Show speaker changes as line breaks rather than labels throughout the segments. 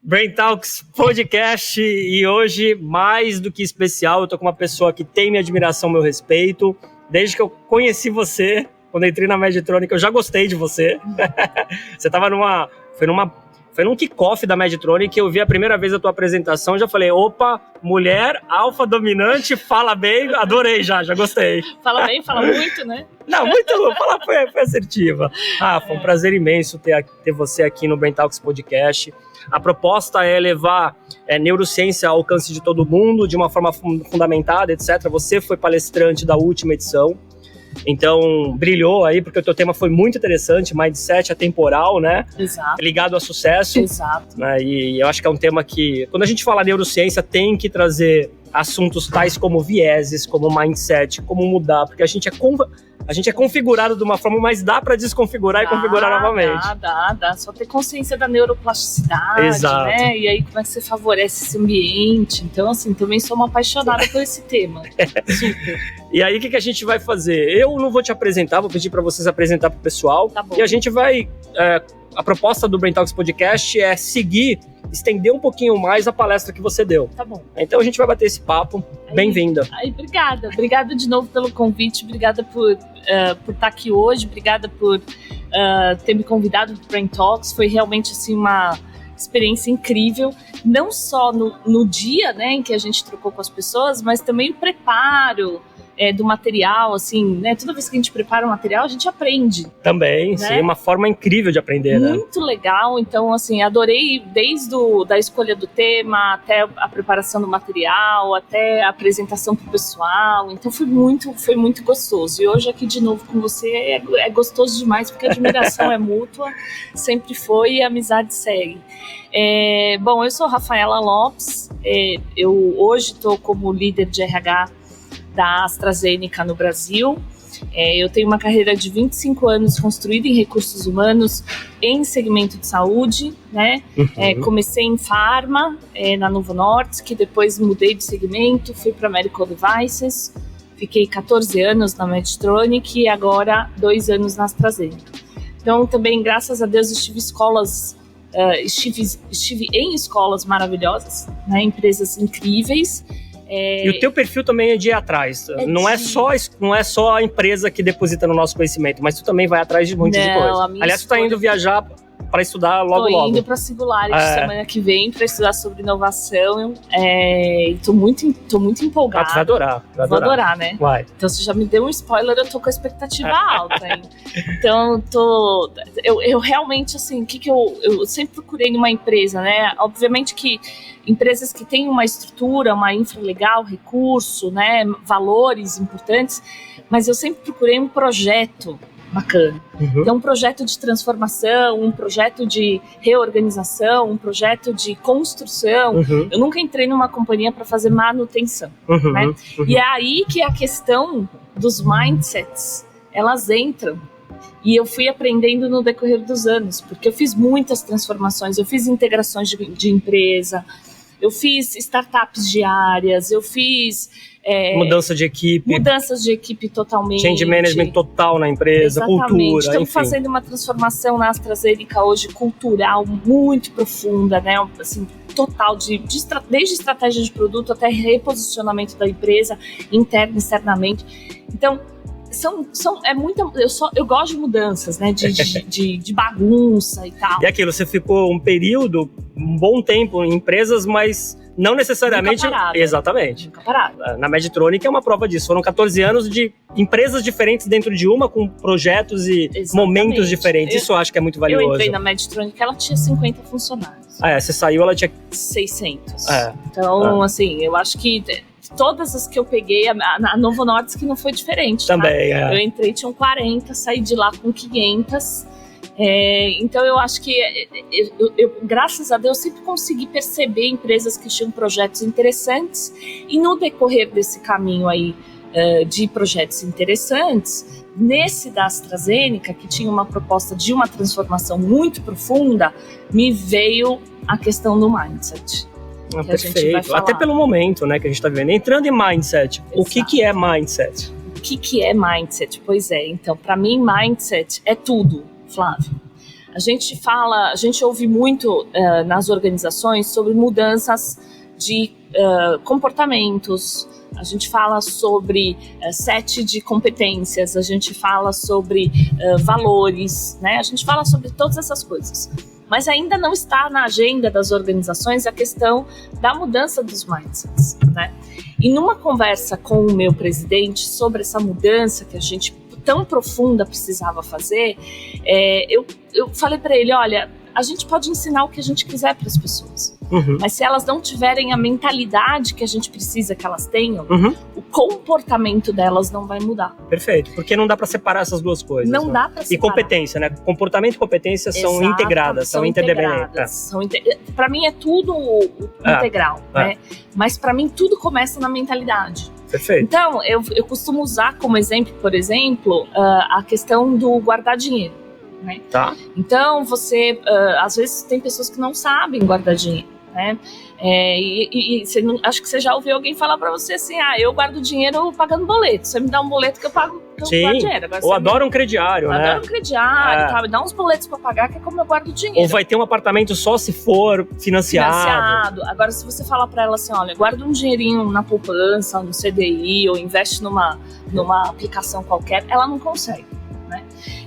Brain Talks Podcast, e hoje, mais do que especial, eu tô com uma pessoa que tem minha admiração, meu respeito. Desde que eu conheci você, quando eu entrei na Medtronic, eu já gostei de você. Você tava foi num kickoff da Medtronic, eu vi a primeira vez a tua apresentação, já falei, opa, mulher, alfa dominante, fala bem, adorei já gostei.
Fala bem, fala muito, né?
Não, foi assertiva. Foi um prazer imenso ter você aqui no Brain Talks Podcast. A proposta é levar neurociência ao alcance de todo mundo, de uma forma fundamentada, etc. Você foi palestrante da última edição, então brilhou aí, porque o teu tema foi muito interessante, mindset atemporal, né?
Exato.
Ligado a sucesso.
Exato.
Né? E eu acho que é um tema que, quando a gente fala neurociência, tem que trazer assuntos tais como vieses, como mindset, como mudar, porque a gente é configurado de uma forma, mas dá para desconfigurar e configurar novamente.
Dá. Só ter consciência da neuroplasticidade,
Exato.
Né? E aí como é que você favorece esse ambiente. Então, assim, também sou uma apaixonada por esse tema. Super.
E aí, o que a gente vai fazer? Eu não vou te apresentar, vou pedir para vocês apresentar pro pessoal.
Tá bom.
E a gente vai... a proposta do Brain Talks Podcast é estender um pouquinho mais a palestra que você deu.
Tá bom.
Então a gente vai bater esse papo. Bem-vinda.
Obrigada de novo pelo convite, obrigada por estar aqui hoje, obrigada por ter me convidado para o Brain Talks. Foi realmente assim, uma experiência incrível, não só no dia, né, em que a gente trocou com as pessoas, mas também o preparo do material, assim, né? Toda vez que a gente prepara um material, a gente aprende.
Também, né? Sim, uma forma incrível de aprender, né?
Muito legal, então, assim, adorei desde da escolha do tema, até a preparação do material, até a apresentação pro pessoal, então foi muito gostoso. E hoje aqui de novo com você é gostoso demais, porque a admiração é mútua, sempre foi, e a amizade segue. Bom, eu sou Rafaela Lopes, eu hoje estou como líder de RH da AstraZeneca no Brasil. Eu tenho uma carreira de 25 anos construída em recursos humanos em segmento de saúde, né?
Uhum.
Comecei em Pharma, na Novo Nordisk, que depois mudei de segmento, fui para Medical Devices, fiquei 14 anos na Medtronic e agora 2 anos na AstraZeneca. Então também, graças a Deus, estive em escolas maravilhosas, né? Empresas incríveis.
E o teu perfil também é de ir atrás. Não é só a empresa que deposita no nosso conhecimento, mas tu também vai atrás de muita coisa. Aliás, tu tá indo viajar para estudar logo.
Tô indo para Singularity semana que vem para estudar sobre inovação. E tô muito empolgada.
Tu vai adorar.
Vou adorar, né?
Vai.
Então você já me deu um spoiler, eu tô com a expectativa alta, hein? Então eu realmente, assim, o que eu sempre procurei numa empresa, né? Obviamente que empresas que têm uma estrutura, uma infra legal, recurso, né, valores importantes, mas eu sempre procurei um projeto bacana.
Uhum.
Então, um projeto de transformação, um projeto de reorganização, um projeto de construção.
Uhum.
Eu nunca entrei numa companhia para fazer manutenção.
Uhum.
Né?
Uhum.
E é aí que a questão dos mindsets, elas entram. E eu fui aprendendo no decorrer dos anos, porque eu fiz muitas transformações, eu fiz integrações de empresa, eu fiz startups diárias, eu fiz...
mudanças de equipe
totalmente.
Change management total na empresa,
exatamente.
Cultura,
Estamos
enfim.
fazendo uma transformação na AstraZeneca hoje cultural muito profunda, né? Assim, total, desde estratégia de produto até reposicionamento da empresa, interna e externamente. Então, eu gosto de mudanças, né? De bagunça e tal.
E aquilo, você ficou um bom tempo em empresas, mas não necessariamente...
Nunca parada.
Exatamente.
Nunca parada.
Na Medtronic é uma prova disso. Foram 14 anos de empresas diferentes dentro de uma, com projetos e momentos diferentes. Isso eu acho que é muito valioso.
Eu entrei na Medtronic, ela tinha 50 funcionários.
Você saiu, ela tinha...
600. Então, assim, eu acho que... Todas as que eu peguei, a Novo Nordisk não foi diferente.
Também,
tá? Eu entrei, tinham 40, saí de lá com 500. Então eu acho que, graças a Deus, sempre consegui perceber empresas que tinham projetos interessantes. E no decorrer desse caminho aí de projetos interessantes, nesse da AstraZeneca, que tinha uma proposta de uma transformação muito profunda, me veio a questão do mindset.
Perfeito, até pelo momento, né, que a gente está vivendo. Entrando em mindset, exato. O que é mindset?
O que é mindset? Pois é, então, para mim, mindset é tudo, Flávio. A gente ouve muito nas organizações sobre mudanças de comportamentos, a gente fala sobre set de competências, a gente fala sobre valores, né? A gente fala sobre todas essas coisas. Mas ainda não está na agenda das organizações a questão da mudança dos mindsets, né? E numa conversa com o meu presidente sobre essa mudança que a gente tão profunda precisava fazer, eu falei para ele, olha, a gente pode ensinar o que a gente quiser para as pessoas, mas se elas não tiverem a mentalidade que a gente precisa que elas tenham, o comportamento delas não vai mudar.
Perfeito, porque não dá para separar essas duas coisas.
Não dá para separar.
E competência, né? Comportamento e competência são integradas, são interdependentes.
Para mim é tudo integral, né? Mas para mim tudo começa na mentalidade.
Perfeito.
Então, eu costumo usar como exemplo, por exemplo, a questão do guardar dinheiro, né?
Tá.
Então, você, às vezes, tem pessoas que não sabem guardar dinheiro, né? Acho que você já ouviu alguém falar pra você assim, eu guardo dinheiro pagando boleto, você me dá um boleto que eu pago,
Sim.
Guardo dinheiro. Agora,
ou adora um crediário, né?
Adoro um crediário, tá? Me dá uns boletos pra pagar, que é como eu guardo dinheiro.
Ou vai ter um apartamento só se for financiado.
Agora, se você falar pra ela assim, olha, guarda um dinheirinho na poupança, no CDI, ou investe numa aplicação qualquer, ela não consegue, né?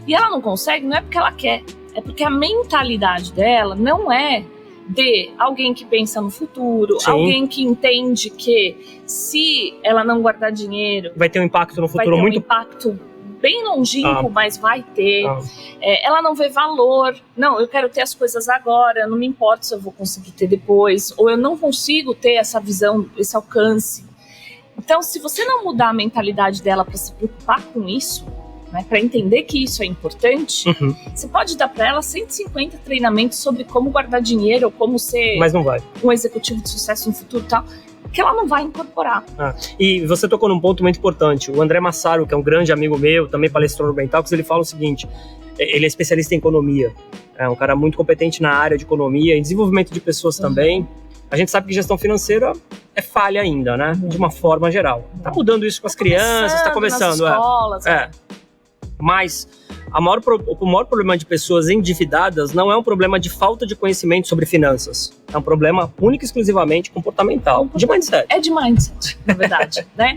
E ela não consegue não é porque ela quer, é porque a mentalidade dela não é de alguém que pensa no futuro,
Sim.
alguém que entende que se ela não guardar dinheiro,
vai ter um impacto no futuro
vai ter
muito...
um impacto bem longínquo, mas vai ter. Ela não vê valor. Não, eu quero ter as coisas agora, não me importa se eu vou conseguir ter depois, ou eu não consigo ter essa visão, esse alcance. Então, se você não mudar a mentalidade dela para se preocupar com isso, né, para entender que isso é importante, você pode dar para ela 150 treinamentos sobre como guardar dinheiro ou como ser
mas não vai.
Um executivo de sucesso no futuro e tal, que ela não vai incorporar.
E você tocou num ponto muito importante. O André Massaro, que é um grande amigo meu, também palestrou no Bentalks, ele fala o seguinte, ele é especialista em economia, é um cara muito competente na área de economia, em desenvolvimento de pessoas também. A gente sabe que gestão financeira é falha ainda, né? De uma forma geral. Tá mudando isso com as crianças, tá começando.
Nas escolas,
Mas o maior problema de pessoas endividadas não é um problema de falta de conhecimento sobre finanças. É um problema único e exclusivamente comportamental, de mindset.
É de mindset, na verdade, né?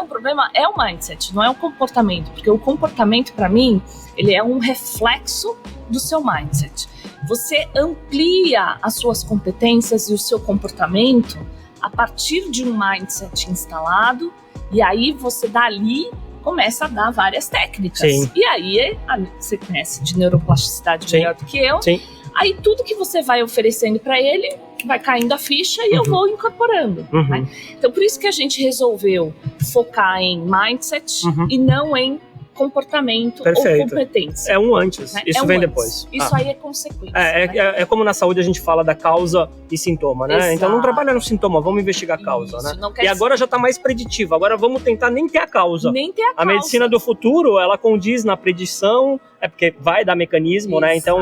O problema é o mindset, não é o comportamento. Porque o comportamento, para mim, ele é um reflexo do seu mindset. Você amplia as suas competências e o seu comportamento a partir de um mindset instalado, e aí você dali começa a dar várias técnicas.
Sim.
E aí, você conhece de neuroplasticidade melhor do que eu.
Sim.
Aí tudo que você vai oferecendo para ele, vai caindo a ficha e eu vou incorporando. Né? Então, por isso que a gente resolveu focar em mindset e não em comportamento ou competência.
É um antes, né? Isso vem depois.
Isso aí é consequência.
É como na saúde a gente fala da causa e sintoma, né?
Exato.
Então não trabalha no sintoma, vamos investigar a causa, né? E agora já está mais preditivo, agora vamos tentar nem ter a causa. A medicina do futuro, ela condiz na predição, porque vai dar mecanismo, né? Então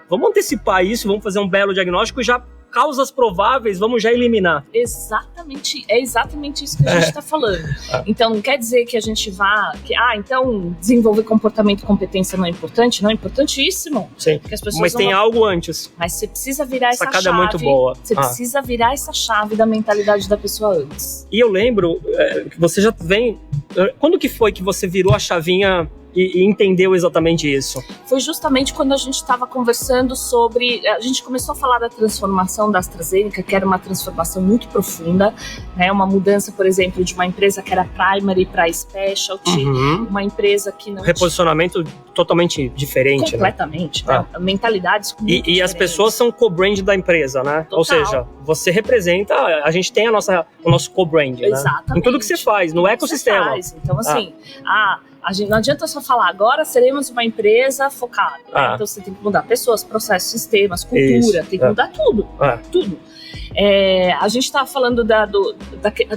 vamos antecipar isso, vamos fazer um belo diagnóstico e já causas prováveis, vamos já eliminar.
É exatamente isso que a gente está falando. Então, não quer dizer que a gente vá... então desenvolver comportamento e competência não é importante? Não, é importantíssimo.
Sim, mas tem algo antes.
Mas você precisa virar essa
chave.
É
muito boa.
Você precisa virar essa chave da mentalidade da pessoa antes.
E eu lembro que você já vem... Quando que foi que você virou a chavinha e entendeu exatamente isso?
Foi justamente quando a gente estava conversando sobre... A gente começou a falar da transformação da AstraZeneca, que era uma transformação muito profunda, né? Uma mudança, por exemplo, de uma empresa que era primary para specialty, uma empresa que não...
Reposicionamento totalmente diferente,
completamente, né? Mentalidades muito
e as pessoas são co-brand da empresa, né?
Total.
Ou seja, você representa... A gente tem o nosso co-brand, né?
Exatamente.
Em tudo que você faz, no ecossistema.
Então, assim... não adianta só falar, agora seremos uma empresa focada. Né? Então você tem que mudar pessoas, processos, sistemas, cultura, tem que mudar tudo. Tudo. A gente estava falando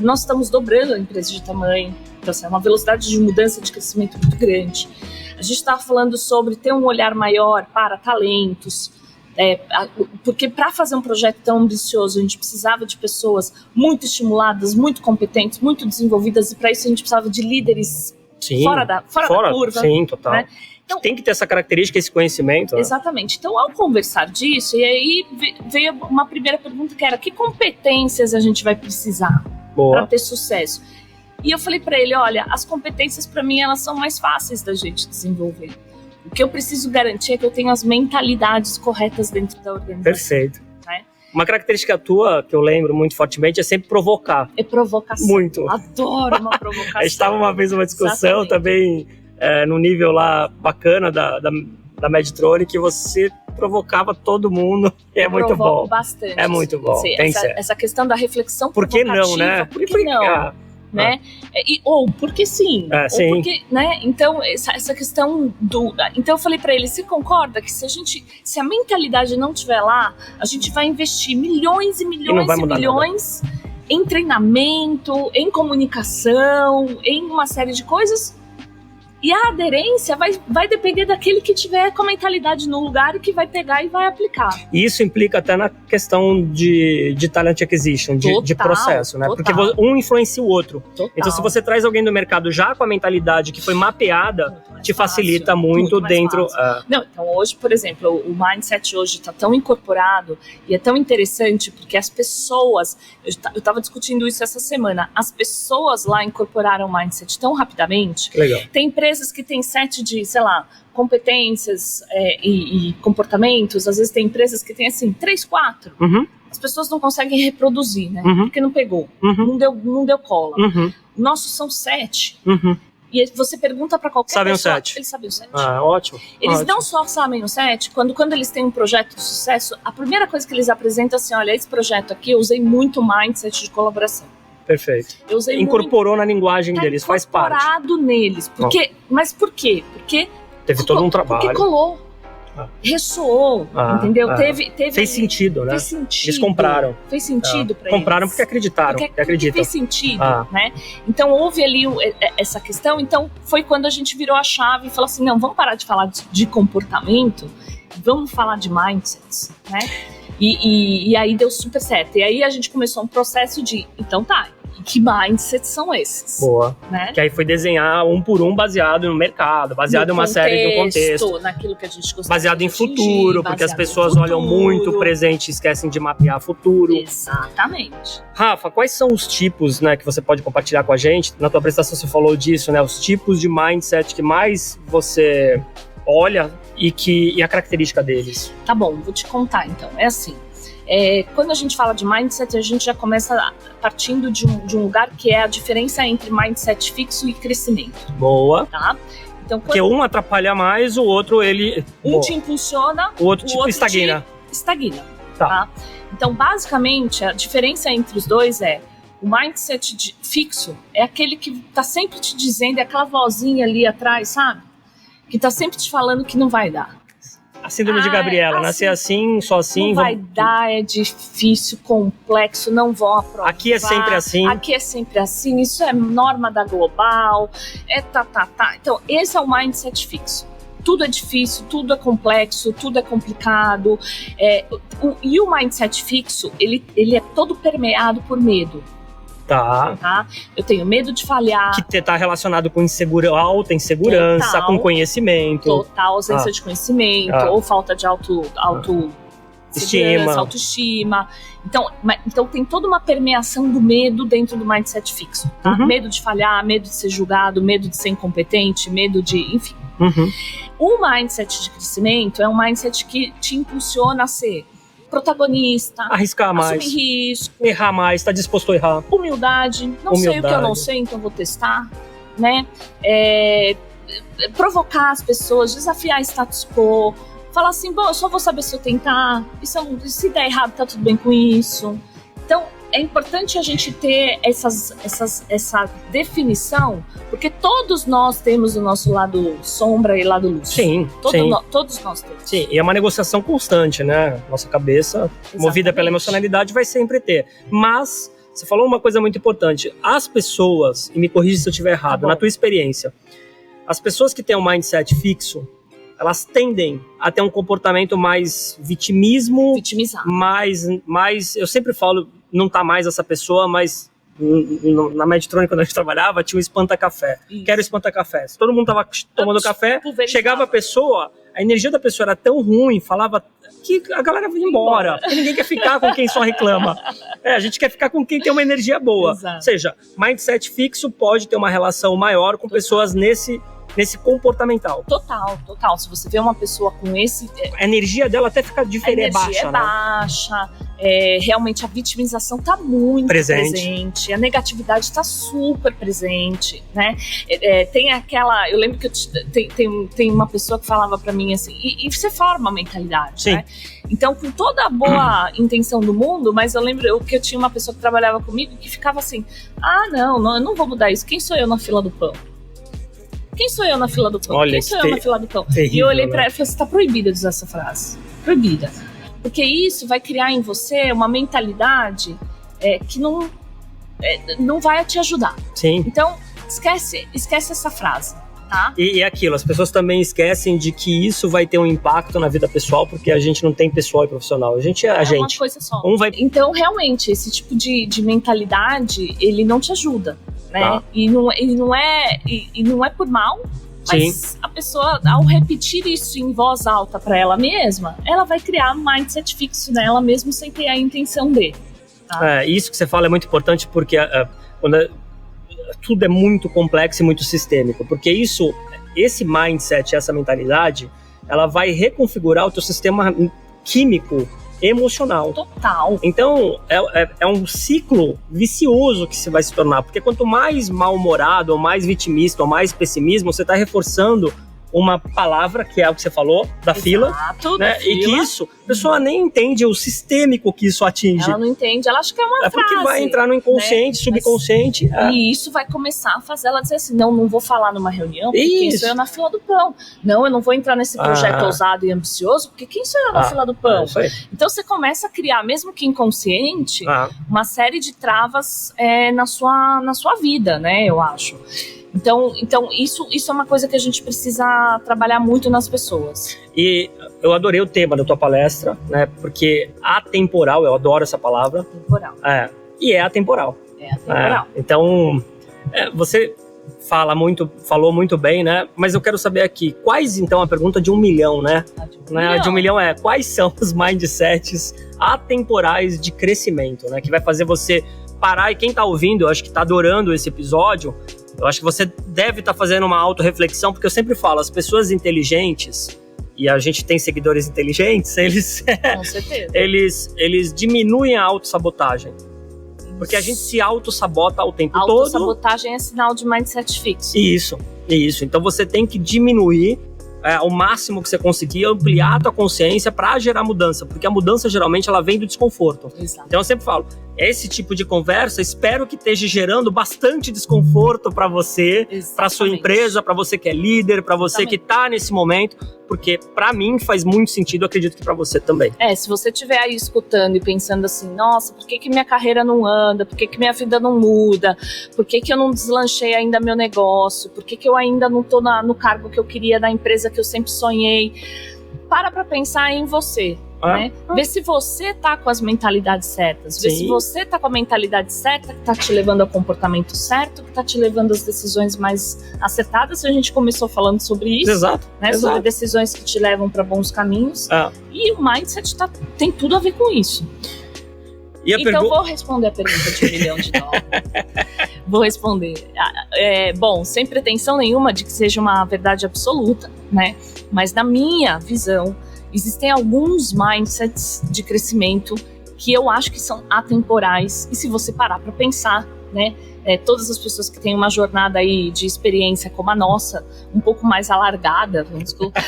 nós estamos dobrando a empresa de tamanho, então assim, é uma velocidade de mudança de crescimento muito grande. A gente estava falando sobre ter um olhar maior para talentos, porque para fazer um projeto tão ambicioso a gente precisava de pessoas muito estimuladas, muito competentes, muito desenvolvidas, e para isso a gente precisava de líderes fora da curva.
Sim, total.
Né? Então,
tem que ter essa característica, esse conhecimento.
Exatamente. Então, ao conversar disso, e aí veio uma primeira pergunta que era: que competências a gente vai precisar para ter sucesso? E eu falei para ele: olha, as competências para mim elas são mais fáceis da gente desenvolver. O que eu preciso garantir é que eu tenho as mentalidades corretas dentro da organização.
Perfeito.
Né?
Uma característica tua, que eu lembro muito fortemente, é sempre provocar.
É provocação.
Muito.
Adoro uma provocação.
A gente estava uma vez numa discussão também, no nível lá bacana da Medtronic, que você provocava todo mundo. É muito bom.
Bastante.
É muito bom.
Sim,
Tem
essa questão da reflexão
por que não, né?
Por que não? Né? Ou porque sim,
sim.
Ou porque, né? Então essa questão então eu falei para ele: você concorda que se a mentalidade não estiver lá, a gente vai investir milhões e milhões e milhões em treinamento, em comunicação, em uma série de coisas, e a aderência vai depender daquele que tiver com a mentalidade no lugar e que vai pegar e vai aplicar.
E isso implica até na questão de talent acquisition, de processo, né?
Total.
Porque um influencia o outro.
Total.
Então, se você traz alguém do mercado já com a mentalidade que foi mapeada, te facilita muito dentro...
Não, então hoje, por exemplo, o mindset hoje está tão incorporado e é tão interessante porque as pessoas... Eu estava discutindo isso essa semana. As pessoas lá incorporaram o mindset tão rapidamente.
Legal.
Tem empresas que têm set de, sei lá, competências e comportamentos. Às vezes tem empresas que têm assim 3, 4.
Uhum.
As pessoas não conseguem reproduzir, né?
Uhum.
Porque não pegou, não deu cola.
Uhum.
Nossos são 7.
Uhum.
E você pergunta para qualquer
sabem
pessoa,
o 7.
Eles sabem o 7.
Ótimo.
Eles
ótimo.
não só sabem o 7, quando eles têm um projeto de sucesso, a primeira coisa que eles apresentam é assim: olha, esse projeto aqui eu usei muito mindset de colaboração.
Perfeito.
Eu usei
incorporou na linguagem deles, faz parte.
Incorporado neles. Mas por quê? Porque
teve todo um trabalho.
Porque colou. Ressoou, entendeu?
Fez sentido, né?
Fez sentido.
Eles compraram.
Fez sentido para eles.
Compraram porque acreditaram.
Porque fez sentido, né? Então houve ali essa questão. Então foi quando a gente virou a chave e falou assim: não, vamos parar de falar de comportamento, vamos falar de mindsets, né? E aí deu super certo. E aí a gente começou um processo de, então tá, que mindsets são esses?
Boa.
Né?
Que aí foi desenhar um por um baseado no mercado, baseado em uma série de contexto.
Naquilo que a gente gostaria
baseado em futuro, porque as pessoas olham muito o presente e esquecem de mapear futuro.
Exatamente.
Rafa, quais são os tipos, né, que você pode compartilhar com a gente? Na tua apresentação você falou disso, né? Os tipos de mindset que mais você olha e a característica deles.
Tá bom, vou te contar então. É assim, quando a gente fala de mindset, a gente já começa partindo de um lugar que é a diferença entre mindset fixo e crescimento.
Boa.
Tá? Então,
porque um atrapalha mais, o outro ele...
te impulsiona,
o outro estagna.
Estagna. Tá? Então, basicamente, a diferença entre os dois é: o mindset fixo é aquele que tá sempre te dizendo, é aquela vozinha ali atrás, sabe? Que tá sempre te falando que não vai dar.
A síndrome de Gabriela, nascer assim, só assim...
Não vai dar, é difícil, complexo, não vão aprovar.
Aqui é sempre assim.
Aqui é sempre assim, isso é norma da Global, Então, esse é o mindset fixo. Tudo é difícil, tudo é complexo, tudo é complicado. E o mindset fixo, ele é todo permeado por medo. Tá? Eu tenho medo de falhar. Que
está relacionado com alta insegurança, total, com conhecimento.
Total ausência de conhecimento, ou falta de autoestima. Então tem toda uma permeação do medo dentro do mindset fixo. Tá? Uhum. Medo de falhar, medo de ser julgado, medo de ser incompetente, medo de... enfim.
Uhum.
O mindset de crescimento é um mindset que te impulsiona a ser protagonista,
arriscar mais,
assumir risco,
errar mais, está disposto a errar.
Humildade, sei o que eu não sei, então vou testar, né? Provocar as pessoas, desafiar status quo, falar assim, bom, eu só vou saber se eu tentar, se der errado, tá tudo bem com isso. Então, é importante a gente ter essa definição, porque todos nós temos o nosso lado sombra e lado luz.
Sim,
todos nós temos.
Sim, e é uma negociação constante, né? Nossa cabeça, movida pela emocionalidade, vai sempre ter. Mas, você falou uma coisa muito importante. As pessoas, e me corrija se eu estiver errado, na tua experiência, as pessoas que têm um mindset fixo, elas tendem a ter um comportamento mais vitimizado. Mais, eu sempre falo, não tá mais essa pessoa, mas na Medtronic, quando a gente trabalhava, tinha um espanta-café. Que era o espanta-café. Se todo mundo tava tomando café, chegava a pessoa, a energia da pessoa era tão ruim, falava que a galera ia embora. Porque ninguém quer ficar com quem só reclama. A gente quer ficar com quem tem uma energia boa.
Exato.
Ou seja, mindset fixo pode ter uma relação maior com pessoas nesse comportamental.
Total. Se você vê uma pessoa com esse...
A energia dela até fica diferente,
a energia
baixa,
realmente a vitimização tá muito presente. A negatividade tá super presente, né? Tem aquela... Eu lembro que tem uma pessoa que falava pra mim assim, e você forma a mentalidade,
sim,
né? Então, com toda a boa intenção do mundo, mas eu lembro que eu tinha uma pessoa que trabalhava comigo que ficava assim, eu não vou mudar isso, quem sou eu na fila do pão? Quem sou eu na fila do pão?
Olha,
quem sou eu na fila do pão?
Terrível,
e eu olhei
né?
pra ela e falei, você tá proibida de usar essa frase. Proibida. Porque isso vai criar em você uma mentalidade que não vai te ajudar.
Sim.
Então, esquece essa frase, tá?
E aquilo, as pessoas também esquecem de que isso vai ter um impacto na vida pessoal, porque a gente não tem pessoal e profissional. A gente é a gente.
Uma coisa só.
Então,
realmente, esse tipo de mentalidade, ele não te ajuda. Né?
Tá.
E não é por mal, mas
sim,
a pessoa, ao repetir isso em voz alta para ela mesma, ela vai criar mindset fixo nela mesmo sem ter a intenção de. Tá?
Isso que você fala é muito importante, porque quando tudo é muito complexo e muito sistêmico, porque esse mindset, essa mentalidade, ela vai reconfigurar o teu sistema químico emocional.
Total.
Então, é um ciclo vicioso que você vai se tornar, porque quanto mais mal-humorado, ou mais vitimista, ou mais pessimismo, você está reforçando uma palavra, que é o que você falou, da fila, né? E que isso, a pessoa nem entende o sistêmico que isso atinge.
Ela não entende, ela acha que é uma frase.
Porque vai entrar no inconsciente, né? Subconsciente.
E isso vai começar a fazer ela dizer assim, não vou falar numa reunião, porque quem sou eu na fila do pão? Não, eu não vou entrar nesse projeto ousado e ambicioso, porque quem sou eu na fila do pão? Então você começa a criar, mesmo que inconsciente, uma série de travas na sua vida, né, eu acho. Então isso é uma coisa que a gente precisa trabalhar muito nas pessoas.
E eu adorei o tema da tua palestra, né? Porque atemporal, eu adoro essa palavra.
Atemporal.
E é atemporal.
É atemporal.
Então, você falou muito bem, né? Mas eu quero saber aqui, quais, então, a pergunta de 1 milhão, né? De 1 milhão quais são os mindsets atemporais de crescimento, né? Que vai fazer você parar, e quem tá ouvindo, eu acho que tá adorando esse episódio, eu acho que você deve estar fazendo uma autorreflexão, porque eu sempre falo, as pessoas inteligentes, e a gente tem seguidores inteligentes,
Com certeza.
eles diminuem a autossabotagem. Porque a gente se autossabota o tempo todo.
Autossabotagem é sinal de mindset fixo.
Isso. Então você tem que diminuir ao máximo que você conseguir, ampliar a tua consciência para gerar mudança, porque a mudança geralmente ela vem do desconforto.
Exato.
Então eu sempre falo, esse tipo de conversa, espero que esteja gerando bastante desconforto para você, para sua empresa, para você que é líder, para você que tá nesse momento, porque para mim faz muito sentido, acredito que para você também.
Se você estiver aí escutando e pensando assim, nossa, por que minha carreira não anda? Por que minha vida não muda? Por que eu não deslanchei ainda meu negócio? Por que eu ainda não tô no cargo que eu queria, na empresa que eu sempre sonhei? Para pensar em você. Né? Vê se você tá com as mentalidades certas, vê se você tá com a mentalidade certa, que tá te levando ao comportamento certo, que tá te levando às decisões mais acertadas. A gente começou falando sobre isso,
exato,
né?
Exato.
Sobre decisões que te levam para bons caminhos. E o mindset tem tudo a ver com isso. Então vou responder a pergunta de $1 milhão. Vou responder. Bom, sem pretensão nenhuma de que seja uma verdade absoluta, né? Mas na minha visão, existem alguns mindsets de crescimento que eu acho que são atemporais. E se você parar para pensar, né? Todas as pessoas que têm uma jornada aí de experiência como a nossa, um pouco mais alargada, vamos colocar.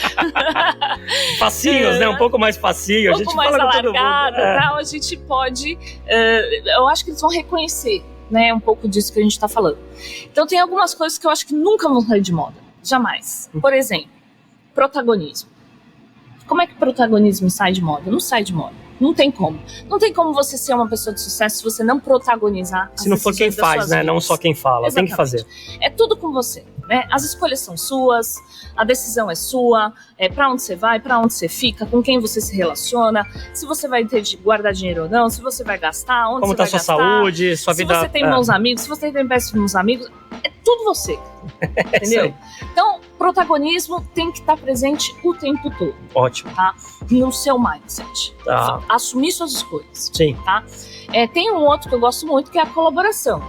Facinhos, né? Um pouco mais facinho.
Um pouco mais alargada, tal, a gente pode... eu acho que eles vão reconhecer, né? Um pouco disso que a gente está falando. Então tem algumas coisas que eu acho que nunca vão sair de moda. Jamais. Por exemplo, protagonismo. Como é que o protagonismo sai de moda? Não sai de moda. Não tem como. Não tem como você ser uma pessoa de sucesso se você não protagonizar as
Se não for quem
decisões das
faz,
suas
né?
vidas.
Não só quem fala, tem que
Exatamente.
fazer.
É tudo com você, né? As escolhas são suas, a decisão é sua, pra onde você vai, pra onde você fica, com quem você se relaciona, se você vai ter de guardar dinheiro ou não, se você vai gastar, onde
Como
você
tá
vai
a sua
gastar,
saúde, sua
se
vida...
você tem bons amigos, se você tem péssimos amigos, é tudo você,
isso
entendeu?
aí.
Então, protagonismo tem que estar presente o tempo todo,
Ótimo.
no seu mindset.
Tá.
Assumir suas escolhas.
Sim.
Tem um outro que eu gosto muito, que é a colaboração.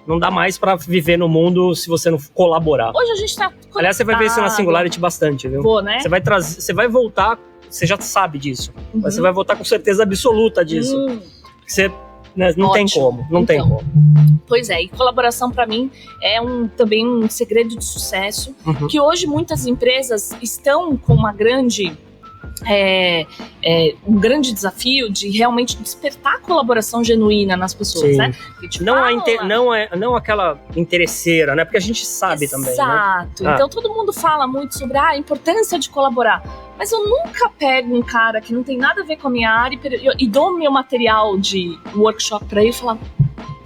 Não dá mais pra viver no mundo se você não colaborar.
Hoje a gente tá conectado.
Aliás, você vai ver isso na Singularity bastante, viu?
Vou, né?
Você vai voltar, você já sabe disso,
Uhum.
mas você vai voltar com certeza absoluta disso. Você, né, não tem
Ótimo.
como, não tem
Então.
como.
Pois é, e colaboração para mim é também um segredo de sucesso,
Uhum.
que hoje muitas empresas estão com uma grande um grande desafio de realmente despertar a colaboração genuína nas pessoas,
Sim.
né? Que te
Não,
fala-
não aquela interesseira, né? Porque a gente sabe também, né?
Exato.
Ah.
Então todo mundo fala muito sobre a importância de colaborar. Mas eu nunca pego um cara que não tem nada a ver com a minha área e dou meu material de workshop para ele e falar: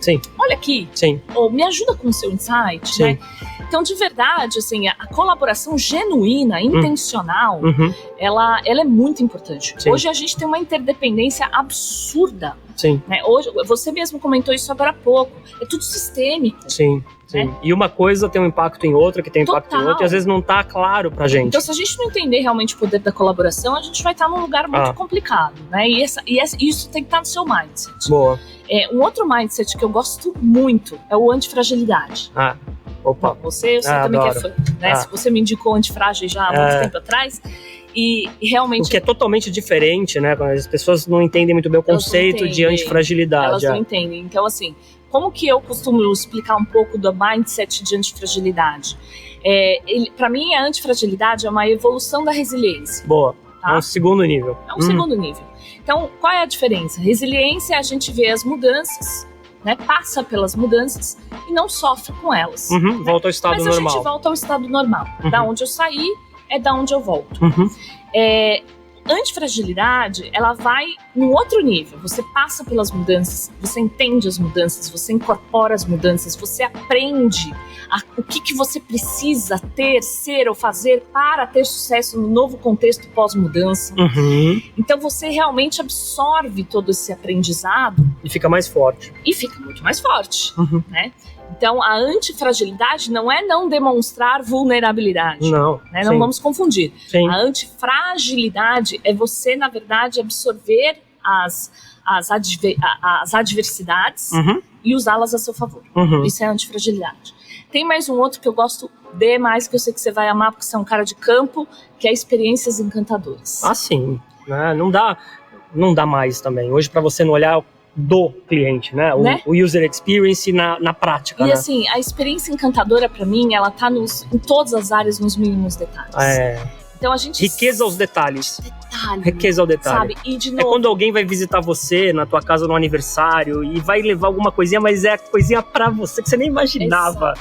Sim,
olha aqui,
sim,
ou me ajuda com o seu insight,
sim.
né? Então, de verdade, assim, a colaboração genuína, intencional,
Uhum.
ela é muito importante.
Sim.
Hoje a gente tem uma interdependência absurda,
Sim,
né? Hoje, você mesmo comentou isso agora há pouco. É tudo sistêmico.
sim, sim. E uma coisa tem um impacto em outra, que tem um impacto em
Total.
outra, e às vezes não tá claro pra gente.
Então, se a gente não entender realmente o poder da colaboração, a gente vai estar num lugar muito complicado, né? E isso tem que estar no seu mindset.
Boa.
Um outro mindset que eu gosto muito é o antifragilidade.
Opa.
Você também
adoro.
que é fã, né? Se você me indicou antifrágil já há muito tempo atrás, e realmente...
O que é totalmente diferente, né? As pessoas não entendem muito bem o
Elas não
conceito de
entendem.
antifragilidade.
Elas não entendem. Então, assim, como que eu costumo explicar um pouco do mindset de antifragilidade? Para mim, a antifragilidade é uma evolução da resiliência.
Boa.
Tá?
É um segundo nível.
É um segundo nível. Então, qual é a diferença? Resiliência é a gente vê as mudanças, né? Passa pelas mudanças e não sofre com elas.
Uhum, volta ao estado
Mas
normal.
a gente volta ao estado normal. Da onde eu saí é da onde eu volto.
Uhum.
Antifragilidade, ela vai num outro nível. Você passa pelas mudanças, você entende as mudanças, você incorpora as mudanças, você aprende o que você precisa ter, ser ou fazer para ter sucesso no novo contexto pós-mudança.
Uhum.
Então você realmente absorve todo esse aprendizado
E fica mais forte.
e fica muito mais forte,
Uhum.
né? Então a antifragilidade não é não demonstrar vulnerabilidade,
Não.
né? Não
sim,
vamos confundir.
sim.
A antifragilidade é você, na verdade, absorver as adversidades
Uhum.
e usá-las a seu favor.
Uhum.
Isso é antifragilidade. Tem mais um outro que eu gosto demais, que eu sei que você vai amar, porque você é um cara de campo, que é experiências encantadoras.
Ah, sim. Né? Não dá mais também. Hoje, para você não olhar do cliente, né?
Né?
O user experience na prática,
E
né?
assim, a experiência encantadora, pra mim, ela tá em todas as áreas, nos mínimos detalhes. Então a gente...
Riqueza aos detalhes.
Detalhe,
Riqueza ao detalhe.
sabe? E de
É
novo...
quando alguém vai visitar você na tua casa no aniversário e vai levar alguma coisinha, mas é coisinha pra você que você nem imaginava.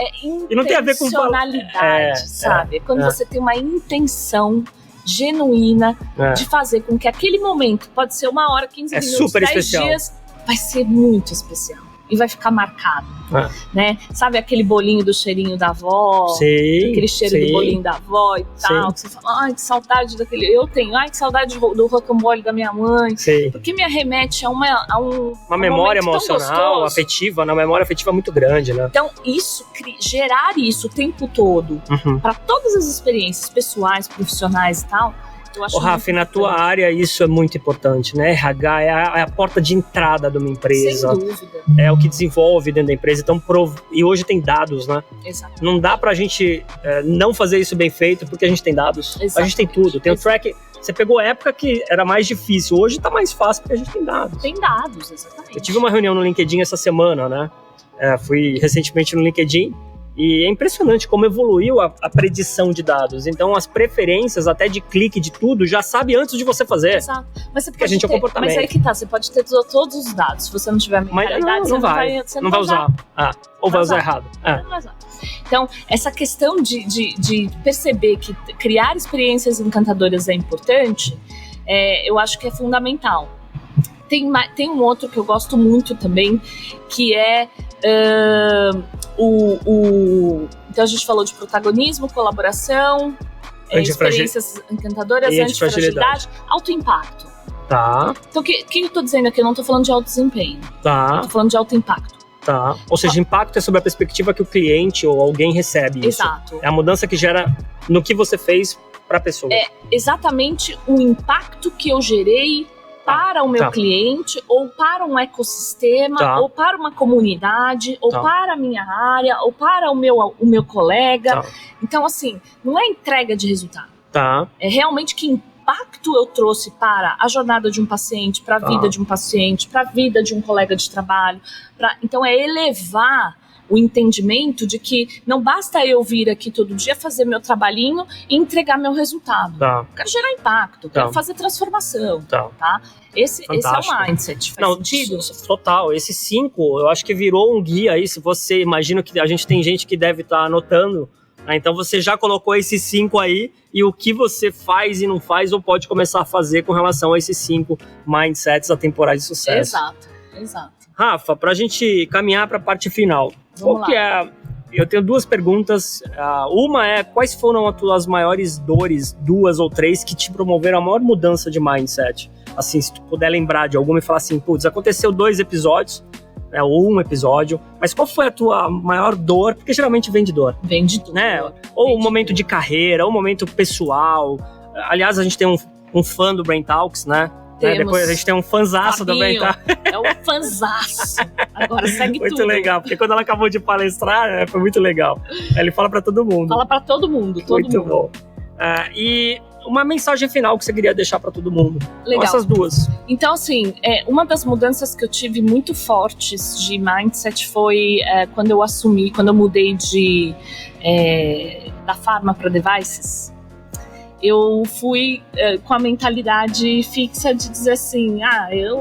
E
não tem a ver com
intencionalidade, sabe? É quando você tem uma intenção genuína de fazer com que aquele momento, pode ser 1 hora, 15 minutos,
super
10
especial.
dias, vai ser muito especial. E vai ficar marcado, né? Sabe aquele bolinho do cheirinho da avó?
Sim,
Aquele cheiro do bolinho da avó e tal. Que você fala, ai, que saudade daquele... Eu tenho, ai, que saudade do rocambole da minha mãe.
Sim.
Porque me remete a uma
memória
momento tão
emocional,
gostoso.
afetiva, uma memória afetiva muito grande, né?
Então, gerar isso o tempo todo, para todas as experiências pessoais, profissionais e tal, eu acho
Rafa, na tua
importante.
área isso é muito importante, né? RH é a porta de entrada de uma empresa.
Sem dúvida.
É o que desenvolve dentro da empresa. Então, e hoje tem dados, né?
Exato.
Não dá pra gente não fazer isso bem feito porque a gente tem dados.
Exatamente.
A gente tem tudo. Tem o track. Você pegou a época que era mais difícil. Hoje tá mais fácil porque a gente tem dados.
Tem dados, exatamente.
Eu tive uma reunião no LinkedIn essa semana, né? Fui recentemente no LinkedIn e é impressionante como evoluiu a predição de dados. Então, as preferências até de clique de tudo já sabe antes de você fazer.
Exato. Mas você
Porque a
pode
gente é
ter,
comportamento.
mas aí que tá, você pode ter todos os dados. Se você não tiver a mentalidade, você
não vai usar. Ou vai usar errado.
Não vai usar. Então, essa questão de perceber que criar experiências encantadoras é importante, eu acho que é fundamental. Tem um outro que eu gosto muito também, que é então a gente falou de protagonismo, colaboração, experiências encantadoras, antifragilidade, alto impacto.
Tá.
Então, o que eu tô dizendo aqui? Eu não tô falando de alto desempenho.
Tá.
Eu tô falando de alto impacto.
Tá. Ou seja, impacto é sobre a perspectiva que o cliente ou alguém recebe isso.
Exato.
É a mudança que gera no que você fez pra pessoa.
É exatamente o impacto que eu gerei para o meu cliente, ou para um ecossistema, ou para uma comunidade, ou para a minha área, ou para o meu colega. Então, assim, não é entrega de resultado. É realmente que impacto eu trouxe para a jornada de um paciente, para a vida de um paciente, para a vida de um colega de trabalho. Então, é elevar o entendimento de que não basta eu vir aqui todo dia fazer meu trabalhinho e entregar meu resultado. Eu quero gerar impacto, quero fazer transformação. Esse é o mindset. Faz sentido?
Total. Esse 5, eu acho que virou um guia aí. Se você imagina que a gente tem gente que deve estar anotando, né? Então você já colocou esses 5 aí, e o que você faz e não faz ou pode começar a fazer com relação a esses 5 mindsets atemporais de sucesso.
Exato.
Rafa, pra gente caminhar para a parte final, qual que é? Eu tenho 2 perguntas. Uma é, quais foram as tuas maiores dores, 2 ou 3, que te promoveram a maior mudança de mindset? Assim, se tu puder lembrar de alguma e falar assim, putz, aconteceu 2 episódios, né, ou 1 episódio, mas qual foi a tua maior dor? Porque geralmente vem de dor.
Vem de dor.
Né? Ou um momento de carreira, ou um momento pessoal. Aliás, a gente tem um fã do Brain Talks, né? Depois a gente tem um fanzaço do Brain Talks.
É um fanzaço. Agora segue
muito
tudo.
Muito legal, porque quando ela acabou de palestrar, foi muito legal. Ele fala pra todo mundo.
Fala pra todo mundo.
Muito bom. E uma mensagem final que você queria deixar pra todo mundo.
Legal.
Com essas 2.
Então, assim, uma das mudanças que eu tive muito fortes de mindset foi quando eu mudei da Pharma para Devices. Eu fui com a mentalidade fixa de dizer assim,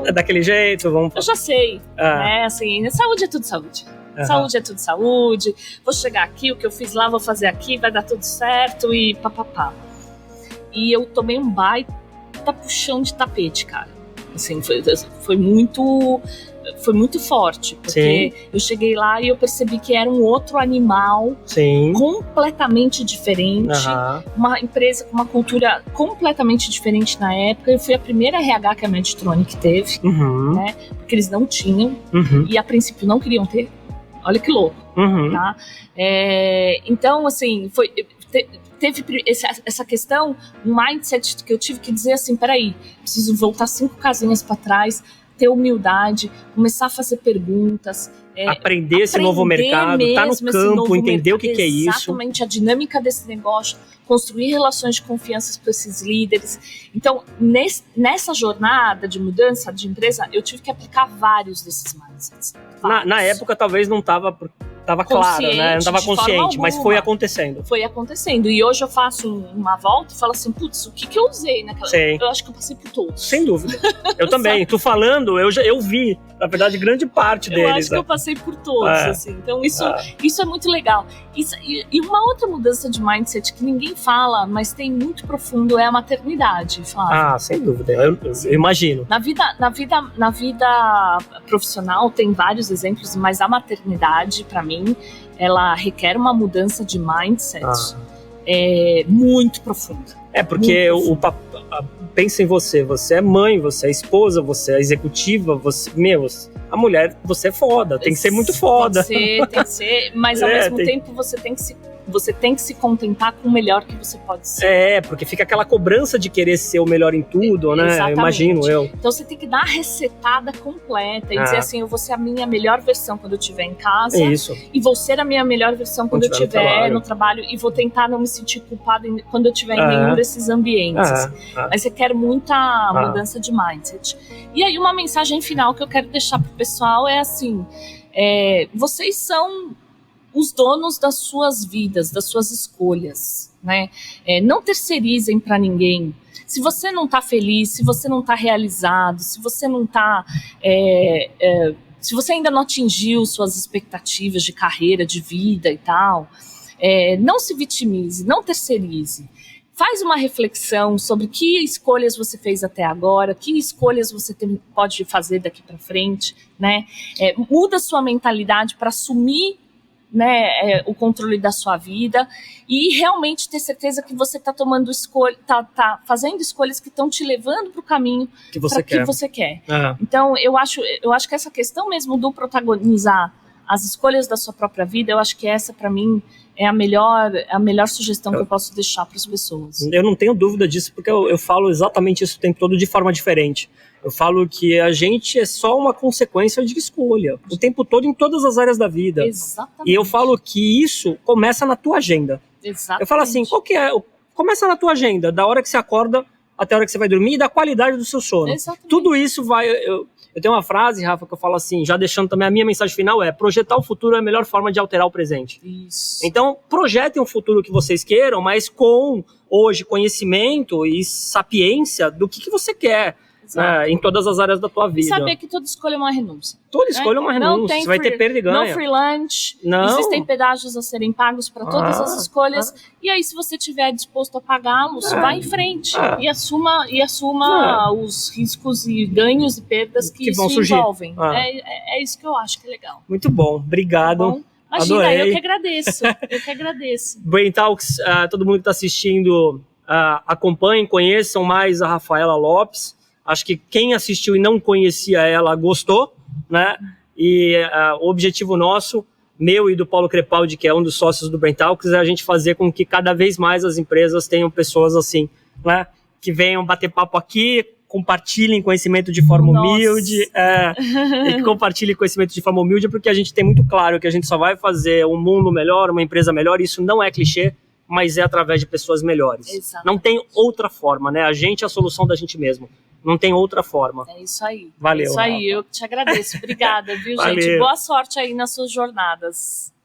é daquele jeito,
eu já sei, né, assim, saúde é tudo saúde. Saúde é tudo saúde, vou chegar aqui, o que eu fiz lá, vou fazer aqui, vai dar tudo certo e papapá. E eu tomei um baita puxão de tapete, cara. Assim, foi muito forte, porque eu cheguei lá e eu percebi que era um outro animal completamente diferente, uma empresa com uma cultura completamente diferente na época. Eu fui a primeira RH que a Medtronic teve, né, porque eles não tinham, e a princípio não queriam ter. Olha que louco, tá? Então, assim, teve essa questão, um mindset que eu tive que dizer assim, peraí, preciso voltar 5 casinhas para trás, ter humildade, começar a fazer perguntas.
Aprender esse novo mercado, estar no campo, entender o que é isso.
Exatamente, a dinâmica desse negócio, construir relações de confiança com esses líderes. Então, nessa jornada de mudança de empresa, eu tive que aplicar vários desses mindsets.
Na época, talvez não estava claro, né? Não estava consciente, mas foi acontecendo.
Foi acontecendo. E hoje eu faço uma volta e falo assim, putz, o que eu usei naquela época? Eu acho que eu passei por todos.
Sem dúvida. Eu também. Tu falando, eu vi, na verdade, grande parte deles.
Eu acho que eu passei por todos, assim. Então, isso é muito legal. E uma outra mudança de mindset que ninguém fala, mas tem muito profundo, é a maternidade, Flávio.
Sem dúvida. Eu imagino.
Na vida profissional tem vários exemplos, mas a maternidade, para mim, ela requer uma mudança de mindset muito profunda.
Porque pensa em você é mãe, você é esposa, você é executiva, a mulher, você é foda, tem que ser muito foda.
Tem que ser, mas ao mesmo tempo você tem que se contentar com o melhor que você pode ser.
Porque fica aquela cobrança de querer ser o melhor em tudo, né?
Exatamente.
Imagino eu.
Então você tem que dar a resetada completa e dizer assim, eu vou ser a minha melhor versão quando eu estiver em casa. E vou ser a minha melhor versão quando eu estiver no trabalho, e vou tentar não me sentir culpada quando eu estiver em nenhum desses ambientes. Mas requer muita mudança de mindset. E aí uma mensagem final que eu quero deixar pro pessoal é assim, vocês são os donos das suas vidas, das suas escolhas, né? Não terceirizem para ninguém. Se você não está feliz, se você não está realizado, se você não está, se você ainda não atingiu suas expectativas de carreira, de vida e tal, não se vitimize, não terceirize. faz uma reflexão sobre que escolhas você fez até agora, que escolhas você pode fazer daqui para frente, né? Muda sua mentalidade para assumir, né, o controle da sua vida e realmente ter certeza que você está tomando tá fazendo escolhas que estão te levando para o caminho
que você quer.
Então, eu acho que essa questão mesmo do protagonizar as escolhas da sua própria vida, eu acho que essa, para mim, é a melhor sugestão que eu posso deixar para as pessoas.
Eu não tenho dúvida disso, porque eu falo exatamente isso o tempo todo de forma diferente. Eu falo que a gente é só uma consequência de escolha, o tempo todo, em todas as áreas da vida.
Exatamente.
E eu falo que isso começa na tua agenda.
Exatamente.
Eu falo assim, qual que é? Começa na tua agenda, da hora que você acorda até a hora que você vai dormir e da qualidade do seu sono.
Exatamente.
Tudo isso vai... Eu tenho uma frase, Rafa, que eu falo assim, já deixando também a minha mensagem final, projetar o futuro é a melhor forma de alterar o presente.
Isso.
Então, projetem um futuro que vocês queiram, mas com, hoje, conhecimento e sapiência do que você quer, né, em todas as áreas da tua vida.
E saber que toda escolha é uma renúncia.
Toda escolha é uma renúncia, você vai ter perda e ganha.
Não free lunch, existem pedágios a serem pagos para todas as escolhas, e aí se você estiver disposto a pagá-los, vá em frente e assuma os riscos e ganhos e perdas que isso
vão surgir.
Envolvem. É isso que eu acho que é legal.
Muito bom, obrigado.
Tá bom? Imagina,
adorei.
eu que agradeço.
Brain Talks, todo mundo que está assistindo, acompanhem, conheçam mais a Rafaela Lopes. Acho que quem assistiu e não conhecia ela gostou, né? E o objetivo nosso, meu e do Paulo Crepaldi, que é um dos sócios do Brain Talks, é a gente fazer com que cada vez mais as empresas tenham pessoas assim, né? Que venham bater papo aqui, compartilhem conhecimento de forma humilde, e que compartilhem conhecimento de forma humilde, porque a gente tem muito claro que a gente só vai fazer um mundo melhor, uma empresa melhor, isso não é clichê, mas é através de pessoas melhores.
Exatamente.
Não tem outra forma, né? A gente é a solução da gente mesmo. Não tem outra forma.
É isso aí.
Valeu.
É isso aí, eu te agradeço. Obrigada, viu,
Valeu.
gente? Boa sorte aí nas suas jornadas.